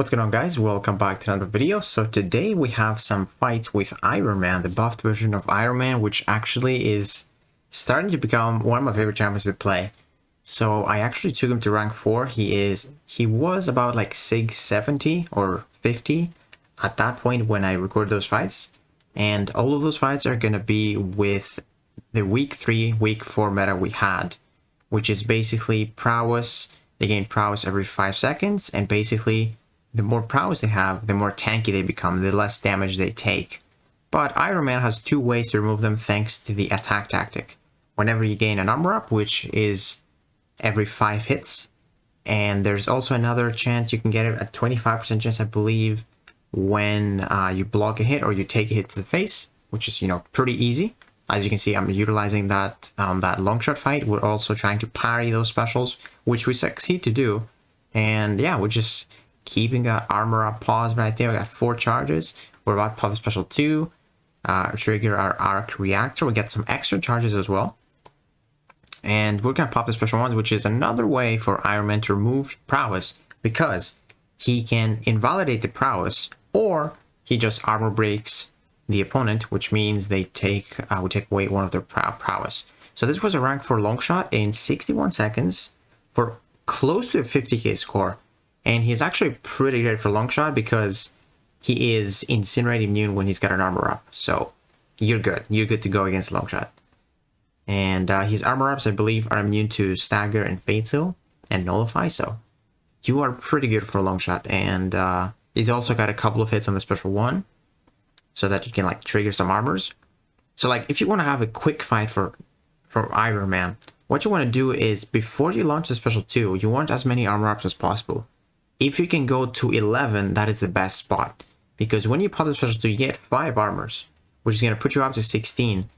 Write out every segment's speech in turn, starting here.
What's going on, guys? Welcome back to another video. So today we have some fights with Iron Man, the buffed version of Iron Man, which actually is starting to become one of my favorite champions to play. So I actually took him to rank 4. He was about like 670 or 50 at that point when I recorded those fights. And all of those fights are going to be with the week 3, week 4 meta we had, which is basically prowess. They gain prowess every 5 seconds, and basically the more prowess they have, the more tanky they become, the less damage they take. But Iron Man has 2 ways to remove them thanks to the attack tactic. Whenever you gain an armor up, which is every 5 hits, and there's also another chance you can get it, a 25% chance I believe, when you block a hit or you take a hit to the face, which is, pretty easy. As you can see, I'm utilizing that long shot fight. We're also trying to parry those specials, which we succeed to do. And yeah, we're just keeping that armor up pause right there. We got 4 charges. We're about to pop the special 2, trigger our arc reactor. We get some extra charges as well. And we're gonna pop the special 1, which is another way for Iron Man to remove prowess, because he can invalidate the prowess, or he just armor breaks the opponent, which means they take we take away one of their prowess. So this was a rank 4 long shot in 61 seconds for close to a 50k score. And he's actually pretty great for long shot because he is incinerate immune when he's got an armor up. So you're good. You're good to go against long shot. And his armor ups, I believe, are immune to stagger and fatal and nullify. So you are pretty good for long shot. And he's also got a couple of hits on the special 1, so that you can like trigger some armors. So like if you want to have a quick fight for Iron Man, what you want to do is before you launch the special 2, you want as many armor ups as possible. If you can go to 11, that is the best spot, because when you pop the special 2, you get 5 armors, which is going to put you up to 16.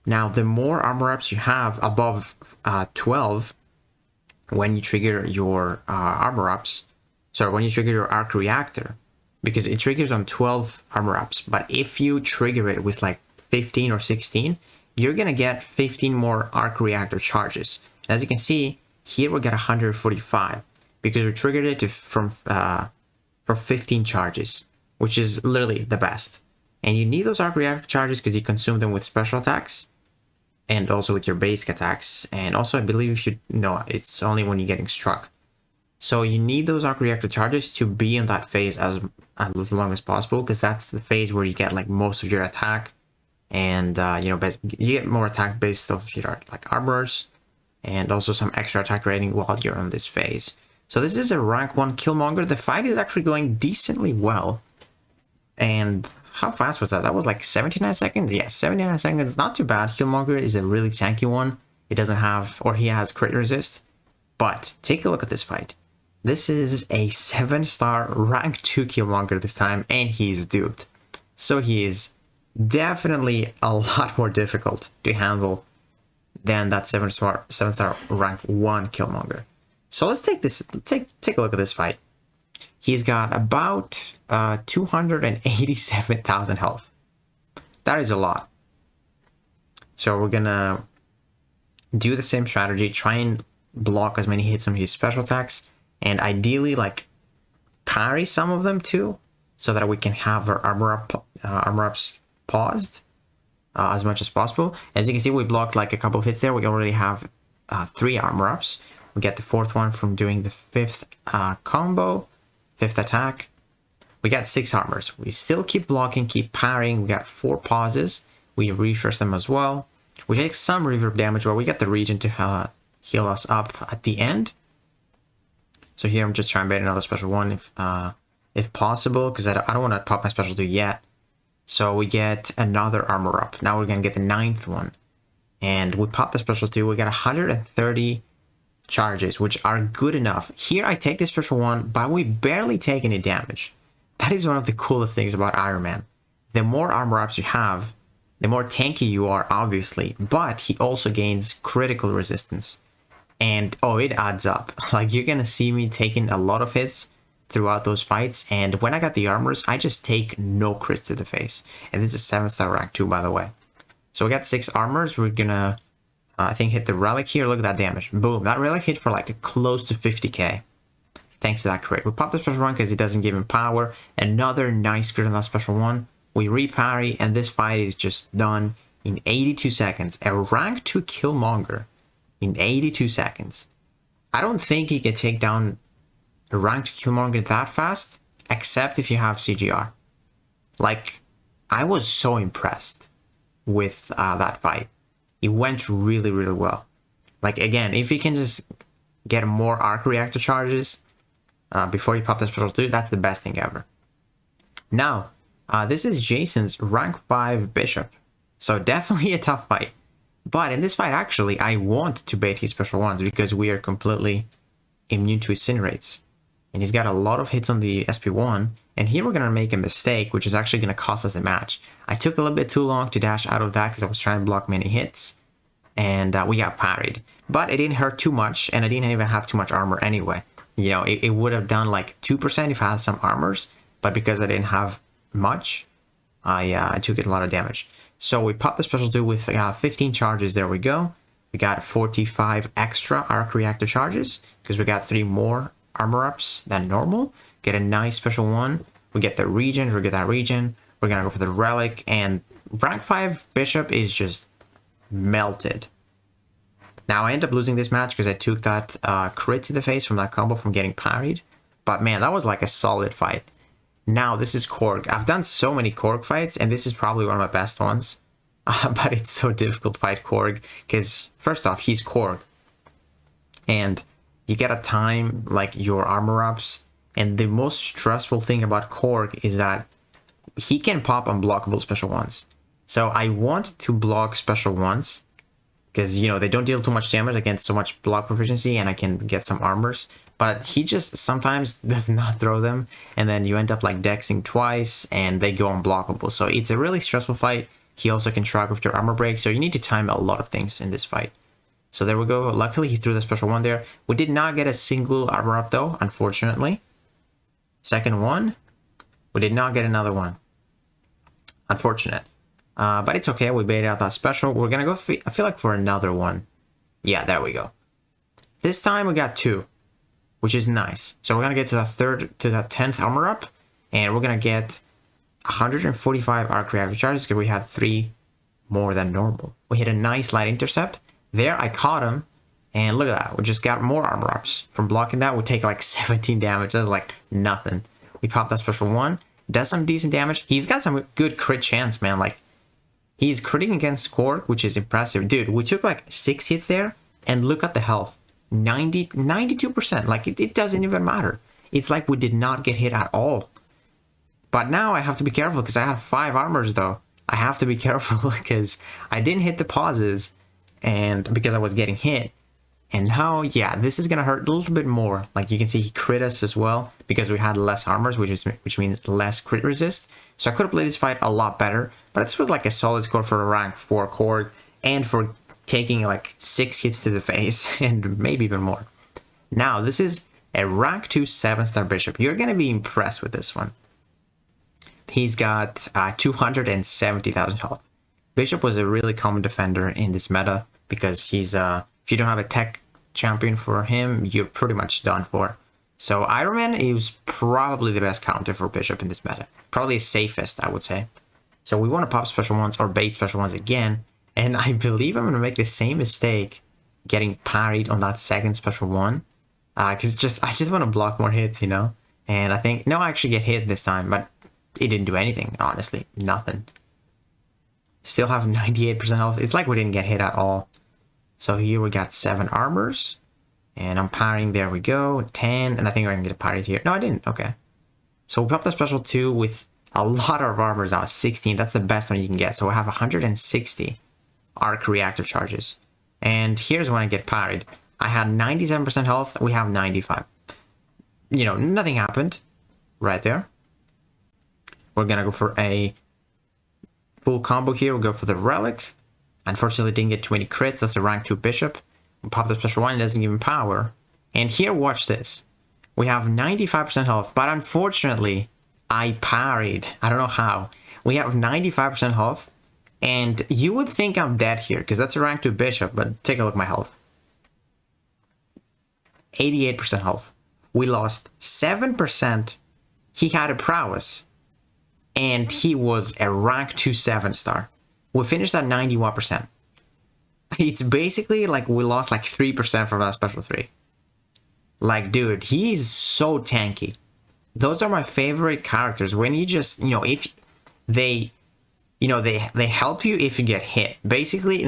Now, the more armor ups you have above 12, when you trigger your armor ups, sorry, when you trigger your arc reactor, because it triggers on 12 armor ups, but if you trigger it with like 15 or 16, you're going to get 15 more arc reactor charges. As you can see, here we get 145. Because we triggered it for 15 charges, which is literally the best. And you need those arc reactor charges because you consume them with special attacks and also with your basic attacks. And also, I believe if you know, it's only when you're getting struck. So you need those arc reactor charges to be in that phase as long as possible, because that's the phase where you get like most of your attack, and you get more attack based off your like armors, and also some extra attack rating while you're on this phase. So this is a rank 1 Killmonger. The fight is actually going decently well. And how fast was that? That was like 79 seconds? Yeah, 79 seconds. Not too bad. Killmonger is a really tanky one. He doesn't have, or he has crit resist. But take a look at this fight. This is a 7-star rank 2 Killmonger this time, and he's duped. So he is definitely a lot more difficult to handle than that 7-star rank 1 Killmonger. So let's take a look at this fight. He's got about 287,000 health. That is a lot. So we're gonna do the same strategy, try and block as many hits on his special attacks, and ideally like parry some of them too, so that we can have our armor ups paused as much as possible. As you can see, we blocked like a couple of hits there. We already have 3 armor ups. We get the 4th one from doing the 5th combo, 5th attack. We got 6 armors. We still keep blocking, keep parrying. We got 4 pauses. We refresh them as well. We take some reverb damage, but we get the regen to heal us up at the end. So here I'm just trying to bait another special 1 if possible, because I don't want to pop my special 2 yet. So we get another armor up. Now we're going to get the 9th one. And we pop the special 2. We got 130 charges, which are good enough. Here I take the special 1, but we barely take any damage. That is one of the coolest things about Iron Man. The more armor ups you have, the more tanky you are, obviously, but he also gains critical resistance. And oh, it adds up. Like, you're gonna see me taking a lot of hits throughout those fights, and when I got the armors, I just take no crits to the face. And this is 7-star rank 2, by the way. So we got 6 armors. We're gonna I think hit the relic here. Look at that damage. Boom. That relic hit for like close to 50k. thanks to that crit. We pop the special one because it doesn't give him power. Another nice crit on that special one. We reparry, and this fight is just done in 82 seconds. A rank 2 Killmonger in 82 seconds. I don't think you can take down a rank 2 Killmonger that fast, except if you have CGR. Like, I was so impressed with that fight. It went really, really well. Like, again, if you can just get more arc reactor charges before you pop the special 2, that's the best thing ever. Now, this is Jason's rank 5 Bishop. So definitely a tough fight. But in this fight, actually, I want to bait his special ones because we are completely immune to incinerates. And he's got a lot of hits on the SP1. And here we're going to make a mistake, which is actually going to cost us a match. I took a little bit too long to dash out of that because I was trying to block many hits. And we got parried. But it didn't hurt too much, and I didn't even have too much armor anyway. You know, it would have done like 2% if I had some armors. But because I didn't have much, I took a lot of damage. So we popped the special 2 with 15 charges. There we go. We got 45 extra arc reactor charges because we got 3 more armor ups than normal. Get a nice special 1. We get the regen. We get that regen. We're gonna go for the relic, and rank 5 Bishop is just melted. Now I end up losing this match because I took that crit to the face from that combo from getting parried. But man, that was like a solid fight. Now, this is Korg. I've done so many Korg fights, and this is probably one of my best ones. But it's so difficult to fight Korg, because first off, he's Korg. And you gotta time, like, your armor ups. And the most stressful thing about Korg is that he can pop unblockable special ones. So I want to block special ones, because, you know, they don't deal too much damage against so much block proficiency, and I can get some armors. But he just sometimes does not throw them, and then you end up like dexing twice, and they go unblockable. So it's a really stressful fight. He also can track with your armor break, so you need to time a lot of things in this fight. So there we go. Luckily, he threw the special 1 there. We did not get a single armor up, though, unfortunately. Second one, we did not get another one. Unfortunate. But it's okay. We baited out that special. We're going to go, I feel like, for another one. Yeah, there we go. This time, we got 2. Which is nice. So we're gonna get to that 10th armor up, and we're gonna get 145 arc reactor charges because we had 3 more than normal. We hit a nice light intercept. There I caught him, and look at that. We just got more armor ups. From blocking that, we take like 17 damage. That's like nothing. We popped that special 1. Does some decent damage. He's got some good crit chance, man. Like, he's critting against Korg, which is impressive. Dude, we took like 6 hits there, and look at the health. 92%. Like, it doesn't even matter. It's like we did not get hit at all. But now I have to be careful because I have 5 armors, though. I have to be careful because I didn't hit the pauses, and because I was getting hit. And now, yeah, this is gonna hurt a little bit more. Like, you can see he crit us as well because we had less armors, which means less crit resist. So I could have played this fight a lot better, but this was like a solid score for a rank 4 Korg and for taking like 6 hits to the face and maybe even more. Now, this is a rank 2 7-star Bishop. You're gonna be impressed with this one. He's got 270,000 health. Bishop was a really common defender in this meta because he's if you don't have a tech champion for him, you're pretty much done for. So Iron Man is probably the best counter for Bishop in this meta. Probably safest, I would say. So we want to pop special ones or bait special ones again. And I believe I'm going to make the same mistake getting parried on that second special 1. Because I just want to block more hits, you know? And I think, no, I actually get hit this time, but it didn't do anything, honestly. Nothing. Still have 98% health. It's like we didn't get hit at all. So here we got 7 armors. And I'm parrying, there we go. 10, and I think I'm going to get parried here. No, I didn't, okay. So we popped the special 2 with a lot of armors now, 16. That's the best one you can get. So we have 160 arc reactor charges. And here's when I get parried. I had 97% health, we have 95. You know, nothing happened right there. We're gonna go for a full combo here. We'll go for the relic. Unfortunately, didn't get too many crits. That's a rank 2 Bishop. We pop the special 1, it doesn't give him power. And here, watch this. We have 95% health, but unfortunately, I parried. I don't know how. We have 95% health. And you would think I'm dead here, because that's a rank 2 Bishop, but take a look at my health. 88% health. we lost 7%. He had a prowess, and he was a rank 2 7-star. We finished at 91%. It's basically like we lost like 3% from that special 3. Like, dude, he's so tanky. Those are my favorite characters. When you just, you know, if they, you know, they help you if you get hit. Basically,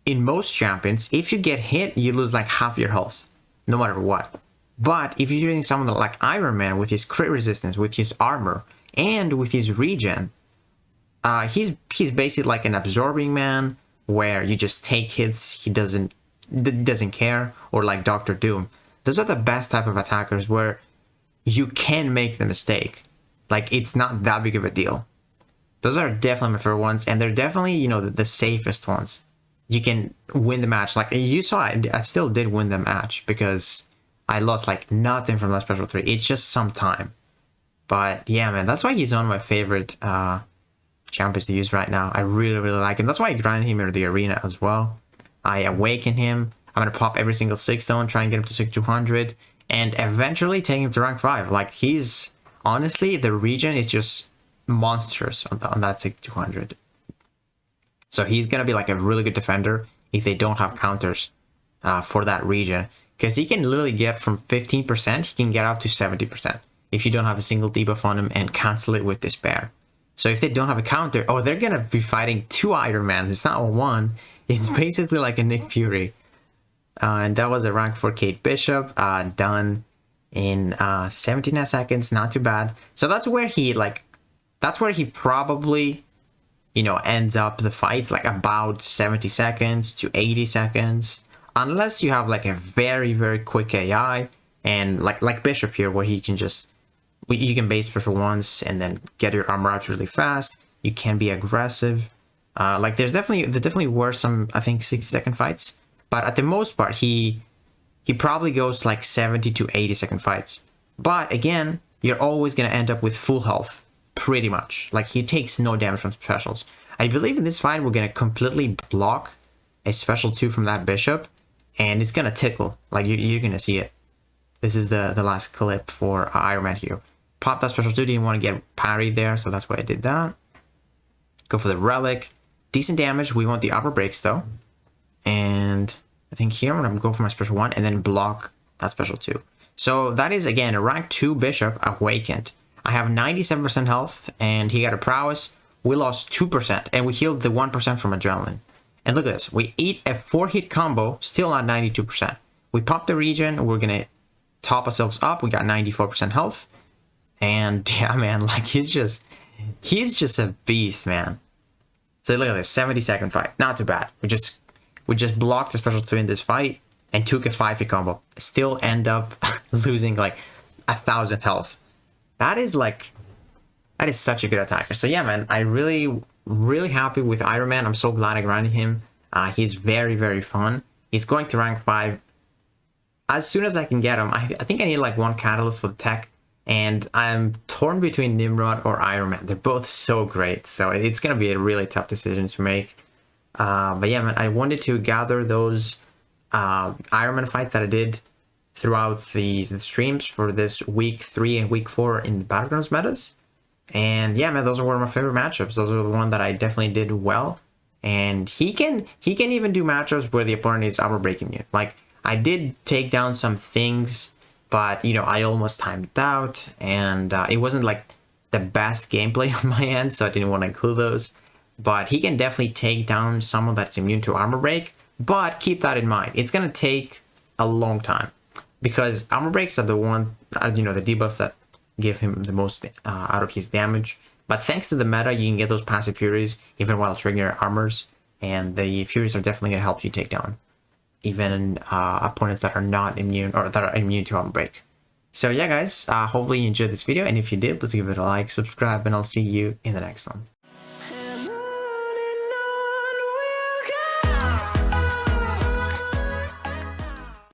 in most champions, if you get hit, you lose like half your health, no matter what. But if you're doing someone like Iron Man with his crit resistance, with his armor, and with his regen, he's basically like an absorbing man, where you just take hits, he doesn't care, or like Doctor Doom. Those are the best type of attackers where you can make the mistake. Like, it's not that big of a deal. Those are definitely my favorite ones, and they're definitely, you know, the safest ones. You can win the match. Like you saw, I still did win the match because I lost like nothing from that special 3. It's just some time. But yeah, man, that's why he's one of my favorite champions to use right now. I really, really like him. That's why I grinded him into the arena as well. I awaken him. I'm going to pop every single 6 stone, try and get him to 6200, and eventually take him to rank 5. Like, he's, honestly, the regen is just monstrous on that 6200. So he's going to be like a really good defender if they don't have counters for that regen. Because he can literally get from 15%, he can get up to 70% if you don't have a single debuff on him and cancel it with Despair. So if they don't have a counter, oh, they're going to be fighting 2 Iron Man. It's not one. It's basically like a Nick Fury. And that was a rank 4 Kate Bishop, done in 17 seconds. Not too bad. So that's where he, probably, you know, ends up the fights, like about 70 seconds to 80 seconds. Unless you have like a very, very quick AI, and like Bishop here, where he can just, you can base special once and then get your armor up really fast. You can be aggressive. Like there definitely were some, I think, 60-second fights, but at the most part, he probably goes to like 70 to 80-second fights. But again, you're always gonna end up with full health, pretty much. Like, he takes no damage from specials. I believe in this fight, we're gonna completely block a special 2 from that Bishop, and it's gonna tickle. Like, you're gonna see it. This is the last clip for Iron Man here. Pop that special 2, didn't want to get parried there, so that's why I did that. Go for the relic. Decent damage. We want the upper breaks though. And I think here I'm gonna go for my special 1 and then block that special 2. So that is, again, a rank 2 Bishop awakened. I have 97% health, and he got a prowess. We lost 2%, and we healed the 1% from adrenaline. And look at this. We eat a 4-hit combo, still at 92%. We pop the regen. We're gonna top ourselves up. We got 94% health. And yeah, man, like, he's just a beast, man. So look at this, 70-second fight. Not too bad. We just blocked the special 2 in this fight and took a 5-hit combo. Still end up losing like 1,000 health. That is such a good attacker. So yeah, man, I really happy with Iron Man. I'm so glad I grinded him. He's very, very fun. He's going to rank 5 as soon as I can get him. I think I need like 1 catalyst for the tech. And I'm torn between Nimrod or Iron Man. They're both so great. So it's going to be a really tough decision to make. But yeah, man, I wanted to gather those Iron Man fights that I did throughout the streams for this week 3 and week 4 in the Battlegrounds metas. And yeah, man, those are one of my favorite matchups. Those are the one that I definitely did well. And he can even do matchups where the opponent is armor breaking you. Like, I did take down some things, but, you know, I almost timed it out, and it wasn't like the best gameplay on my end, so I didn't want to include those. But he can definitely take down someone that's immune to armor break, but keep that in mind. It's going to take a long time, because armor breaks are the one, you know, the debuffs that give him the most out of his damage. But thanks to the meta, you can get those passive furies even while triggering your armors, and the furies are definitely going to help you take down even opponents that are not immune, or that are immune to armor break. So yeah, guys, hopefully you enjoyed this video, and if you did, please give it a like, subscribe, and I'll see you in the next one.